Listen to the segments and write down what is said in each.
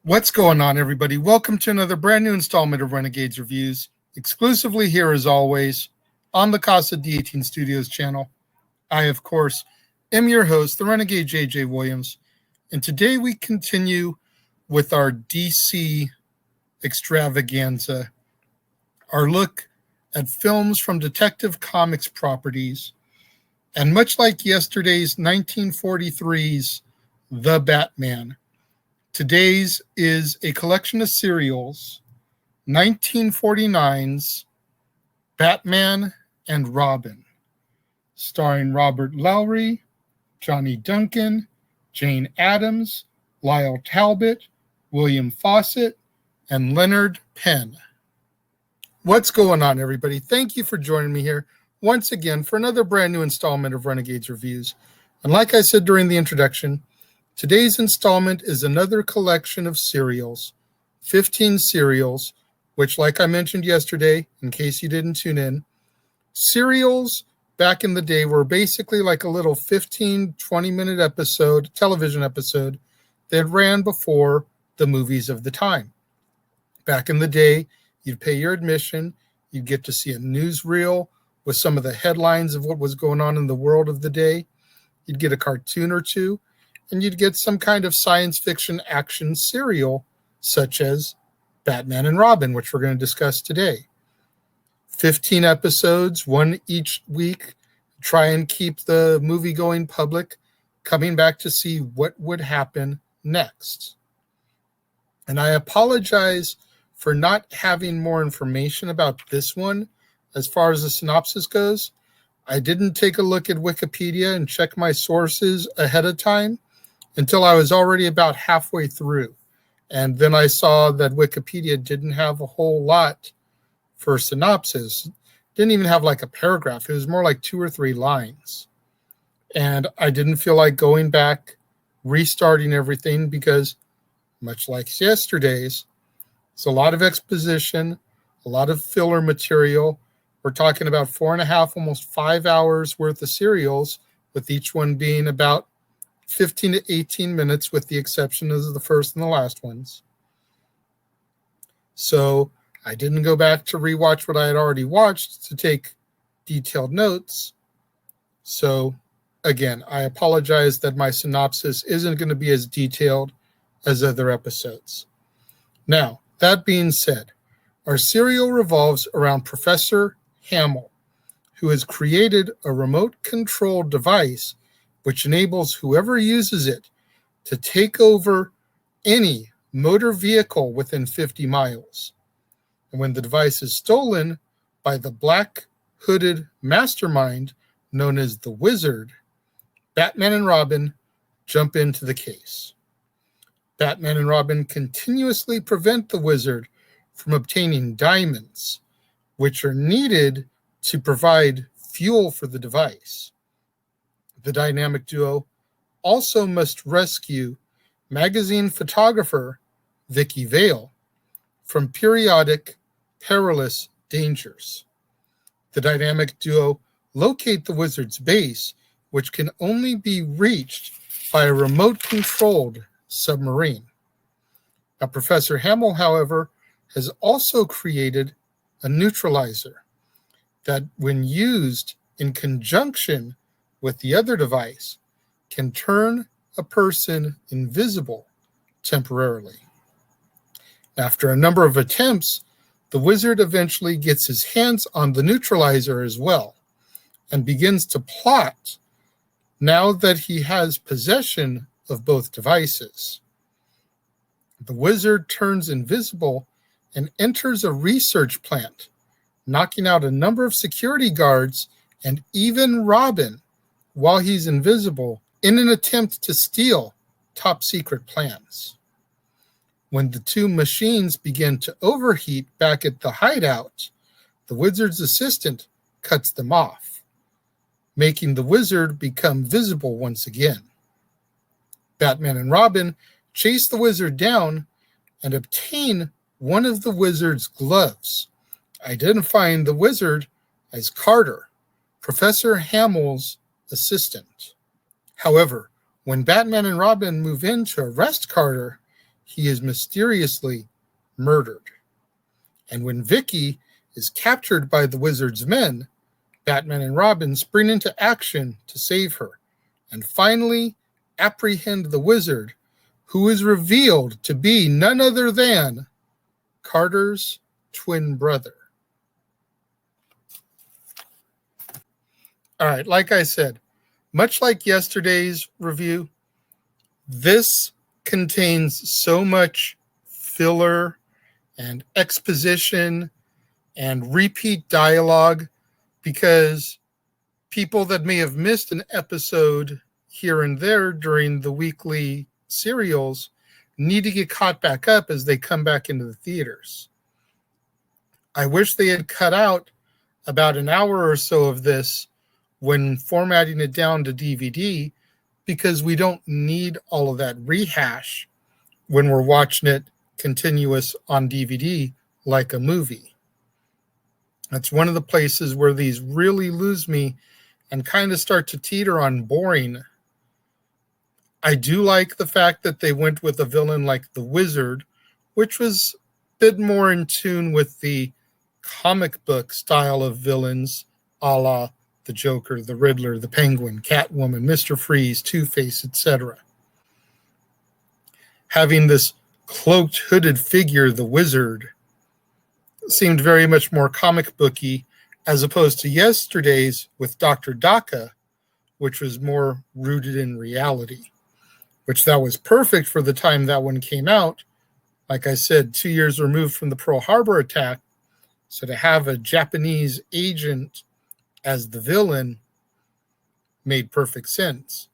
What's going on, everybody? Welcome to another brand new installment of Renegades Reviews, exclusively here as always on the Casa D18 Studios channel. I, of course, am your host, the Renegade JJ Williams, and today we continue with our DC extravaganza, our look at films from Detective Comics properties, and much like yesterday's 1943's The Batman, today's is a collection of serials, 1949's Batman and Robin, starring Robert Lowry, Johnny Duncan, Jane Addams, Lyle Talbot, William Fawcett, and Leonard Penn. What's going on, everybody? Thank you for joining me here once again for another brand new installment of Renegades Reviews. And like I said during the introduction, today's installment is another collection of serials, 15 serials, which, like I mentioned yesterday, in case you didn't tune in, serials back in the day were basically like a little 15, 20-minute episode, television episode that ran before the movies of the time. Back in the day, you'd pay your admission, you'd get to see a newsreel with some of the headlines of what was going on in the world of the day. You'd get a cartoon or two, and you'd get some kind of science fiction action serial, such as Batman and Robin, which we're going to discuss today. 15 episodes, one each week, try and keep the movie-going public coming back to see what would happen next. And I apologize for not having more information about this one as far as the synopsis goes. I didn't take a look at Wikipedia and check my sources ahead of time until I was already about halfway through. And then I saw that Wikipedia didn't have a whole lot for synopsis. Didn't even have like a paragraph. It was more like 2 or 3 lines. And I didn't feel like going back, restarting everything, because much like yesterday's, it's a lot of exposition, a lot of filler material. We're talking about 4.5, almost 5 hours worth of serials, with each one being about 15 to 18 minutes, with the exception of the first and the last ones. So I didn't go back to rewatch what I had already watched to take detailed notes. So again, I apologize that my synopsis isn't going to be as detailed as other episodes. Now, that being said, our serial revolves around Professor Hamill, who has created a remote-controlled device which enables whoever uses it to take over any motor vehicle within 50 miles. And when the device is stolen by the black hooded mastermind known as the Wizard, Batman and Robin jump into the case. Batman and Robin continuously prevent the Wizard from obtaining diamonds, which are needed to provide fuel for the device. The dynamic duo also must rescue magazine photographer Vicky Vale from periodic perilous dangers. The dynamic duo locate the Wizard's base, which can only be reached by a remote-controlled submarine. Now, Professor Hamill, however, has also created a neutralizer that, when used in conjunction with the other device, can turn a person invisible temporarily. After a number of attempts, the Wizard eventually gets his hands on the neutralizer as well, and begins to plot now that he has possession of both devices. The Wizard turns invisible and enters a research plant, knocking out a number of security guards and even Robin while he's invisible in an attempt to steal top-secret plans. When the two machines begin to overheat back at the hideout, the Wizard's assistant cuts them off, making the Wizard become visible once again. Batman and Robin chase the Wizard down and obtain one of the Wizard's gloves, identifying the Wizard as Carter, Professor Hamill's assistant. However, when Batman and Robin move in to arrest Carter, he is mysteriously murdered. And when Vicky is captured by the Wizard's men, Batman and Robin spring into action to save her and finally apprehend the Wizard, who is revealed to be none other than Carter's twin brother. All right, like I said, much like yesterday's review, this contains so much filler and exposition and repeat dialogue because people that may have missed an episode here and there during the weekly serials need to get caught back up as they come back into the theaters. I wish they had cut out about an hour or so of this when formatting it down to DVD, because we don't need all of that rehash when we're watching it continuous on DVD like a movie. That's one of the places where these really lose me and kind of start to teeter on boring. I do like the fact that they went with a villain like the Wizard, which was a bit more in tune with the comic book style of villains, a la the Joker, the Riddler, the Penguin, Catwoman, Mr. Freeze, Two-Face, etc. Having this cloaked, hooded figure, the Wizard, seemed very much more comic booky as opposed to yesterday's with Dr. Daka, which was more rooted in reality, which that was perfect for the time that one came out. Like I said, 2 years removed from the Pearl Harbor attack. So to have a Japanese agent as the villain made perfect sense.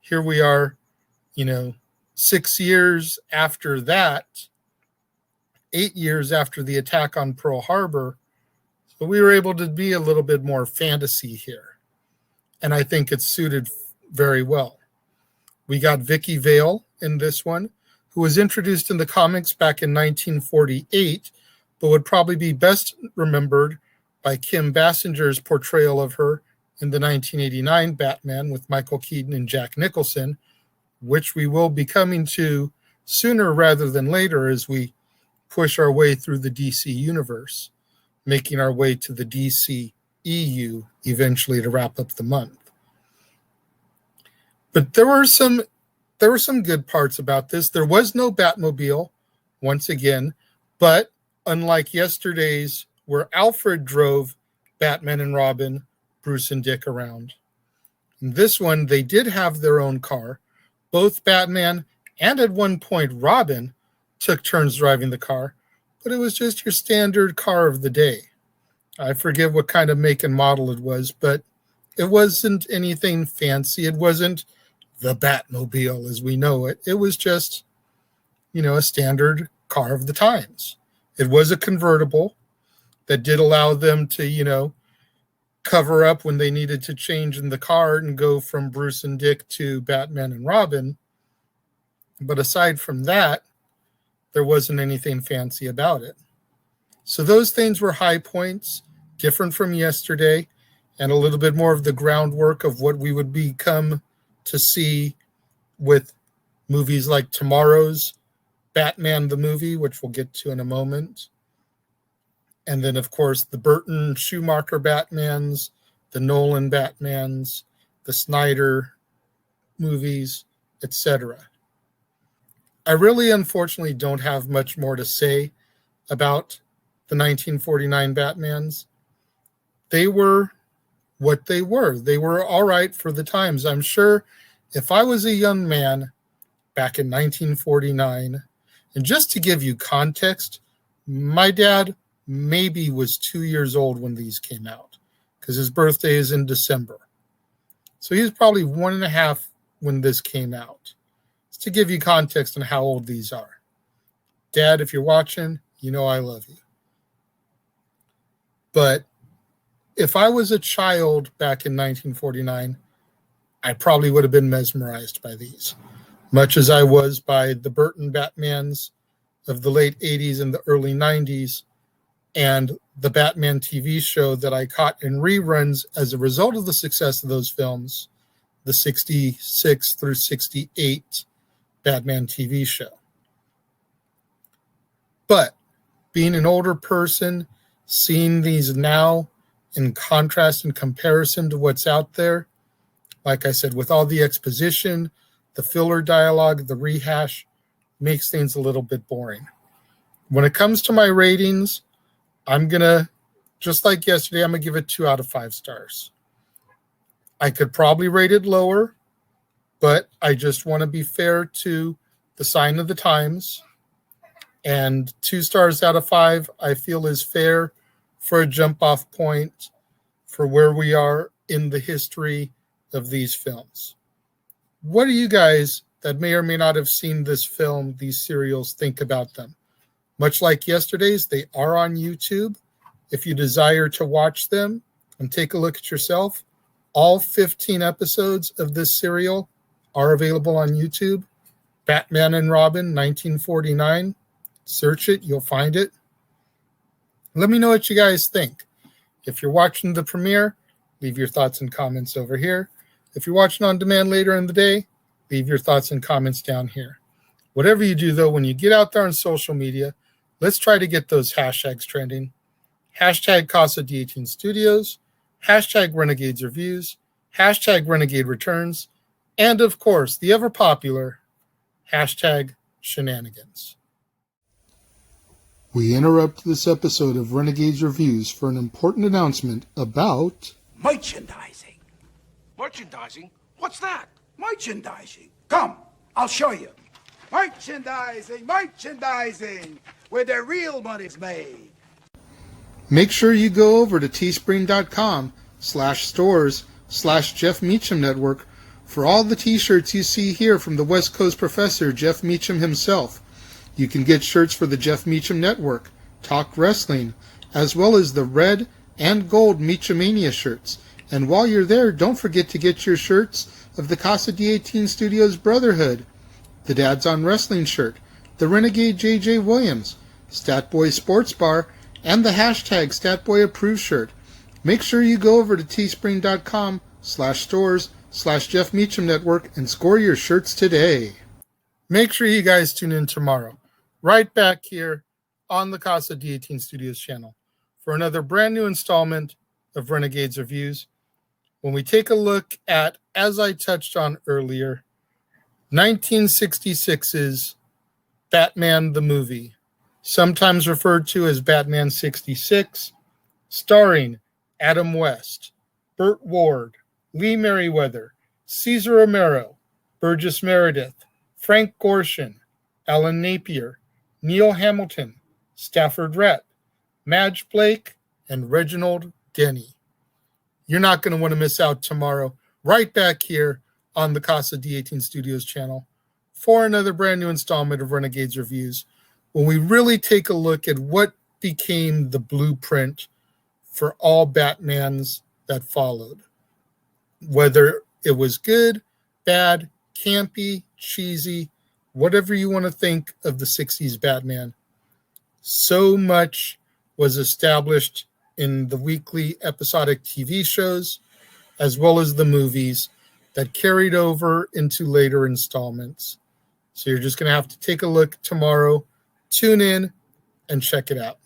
Here we are, 6 years after that, 8 years after the attack on Pearl Harbor. So we were able to be a little bit more fantasy here. And I think it's suited very well. We got Vicky Vale in this one, who was introduced in the comics back in 1948, but would probably be best remembered by Kim Bassinger's portrayal of her in the 1989 Batman with Michael Keaton and Jack Nicholson, which we will be coming to sooner rather than later as we push our way through the DC universe, making our way to the DC EU eventually to wrap up the month. But there were some good parts about this. There was no Batmobile, once again, but unlike yesterday's where Alfred drove Batman and Robin, Bruce and Dick around. In this one, they did have their own car. Both Batman and at one point Robin took turns driving the car, but it was just your standard car of the day. I forget what kind of make and model it was, but it wasn't anything fancy. It wasn't the Batmobile as we know it. It was just, a standard car of the times. It was a convertible that did allow them to, cover up when they needed to change in the car and go from Bruce and Dick to Batman and Robin. But aside from that, there wasn't anything fancy about it. So those things were high points, different from yesterday, and a little bit more of the groundwork of what we would become to see with movies like tomorrow's Batman the movie, which we'll get to in a moment. And then, of course, the Burton Schumacher Batmans, the Nolan Batmans, the Snyder movies, etc. I really, unfortunately, don't have much more to say about the 1949 Batmans. They were what they were. They were all right for the times. I'm sure if I was a young man back in 1949, and just to give you context, my dad maybe was 2 years old when these came out because his birthday is in December. So he was probably 1.5 when this came out. Just to give you context on how old these are. Dad, if you're watching, I love you. But if I was a child back in 1949, I probably would have been mesmerized by these, much as I was by the Burton Batmans of the late 80s and the early 90s, and the Batman TV show that I caught in reruns as a result of the success of those films, the 66 through 68 Batman TV show. But being an older person, seeing these now in contrast and comparison to what's out there, like I said, with all the exposition, the filler dialogue, the rehash, makes things a little bit boring. When it comes to my ratings, I'm going to, just like yesterday, I'm going to give it 2 out of 5 stars. I could probably rate it lower, but I just want to be fair to the sign of the times. And 2 stars out of 5, I feel is fair for a jump-off point for where we are in the history of these films. What do you guys that may or may not have seen this film, these serials, think about them? Much like yesterday's, they are on YouTube. If you desire to watch them and take a look at yourself, all 15 episodes of this serial are available on YouTube. Batman and Robin, 1949. Search it, you'll find it. Let me know what you guys think. If you're watching the premiere, leave your thoughts and comments over here. If you're watching on demand later in the day, leave your thoughts and comments down here. Whatever you do, though, when you get out there on social media, let's try to get those hashtags trending. Hashtag Casa D18 Studios, hashtag Renegades Reviews, hashtag Renegade Returns, and, of course, the ever-popular hashtag Shenanigans. We interrupt this episode of Renegades Reviews for an important announcement about merchandising. Merchandising? What's that? Merchandising. Come, I'll show you. Merchandising, merchandising, where the real money's made. Make sure you go over to teespring.com/stores/Jeff Meacham Network for all the t-shirts you see here from the West Coast professor, Jeff Meacham himself. You can get shirts for the Jeff Meacham Network, Talk Wrestling, as well as the red and gold Meachamania shirts. And while you're there, don't forget to get your shirts of the Casa D18 Studios Brotherhood, the Dads on Wrestling shirt, the Renegade JJ Williams, Statboy Sports Bar, and the hashtag Statboy Approved shirt. Make sure you go over to teespring.com/stores/Jeff Meacham Network and score your shirts today. Make sure you guys tune in tomorrow, right back here on the Casa D18 Studios channel for another brand new installment of Renegades Reviews, when we take a look at, as I touched on earlier, 1966's Batman the Movie, sometimes referred to as Batman 66, starring Adam West, Burt Ward, Lee Merriweather, Cesar Romero, Burgess Meredith, Frank Gorshin, Alan Napier, Neil Hamilton, Stafford Rhett, Madge Blake, and Reginald Denny. You're not going to want to miss out tomorrow, right back here on the Casa D18 Studios channel for another brand new installment of Renegades Reviews, when we really take a look at what became the blueprint for all Batmans that followed. Whether it was good, bad, campy, cheesy, whatever you want to think of the 60s Batman, so much was established in the weekly episodic TV shows, as well as the movies, that carried over into later installments. So you're just going to have to take a look tomorrow, tune in, and check it out.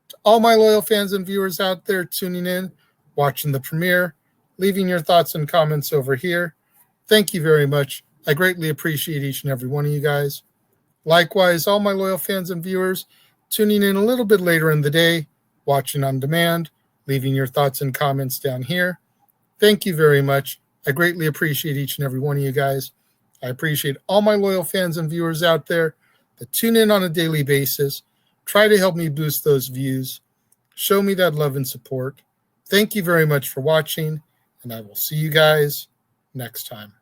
To all my loyal fans and viewers out there tuning in, watching the premiere, leaving your thoughts and comments over here, thank you very much. I greatly appreciate each and every one of you guys. Likewise, all my loyal fans and viewers tuning in a little bit later in the day, watching on demand, leaving your thoughts and comments down here. Thank you very much. I greatly appreciate each and every one of you guys. I appreciate all my loyal fans and viewers out there that tune in on a daily basis, try to help me boost those views, show me that love and support. Thank you very much for watching, and I will see you guys next time.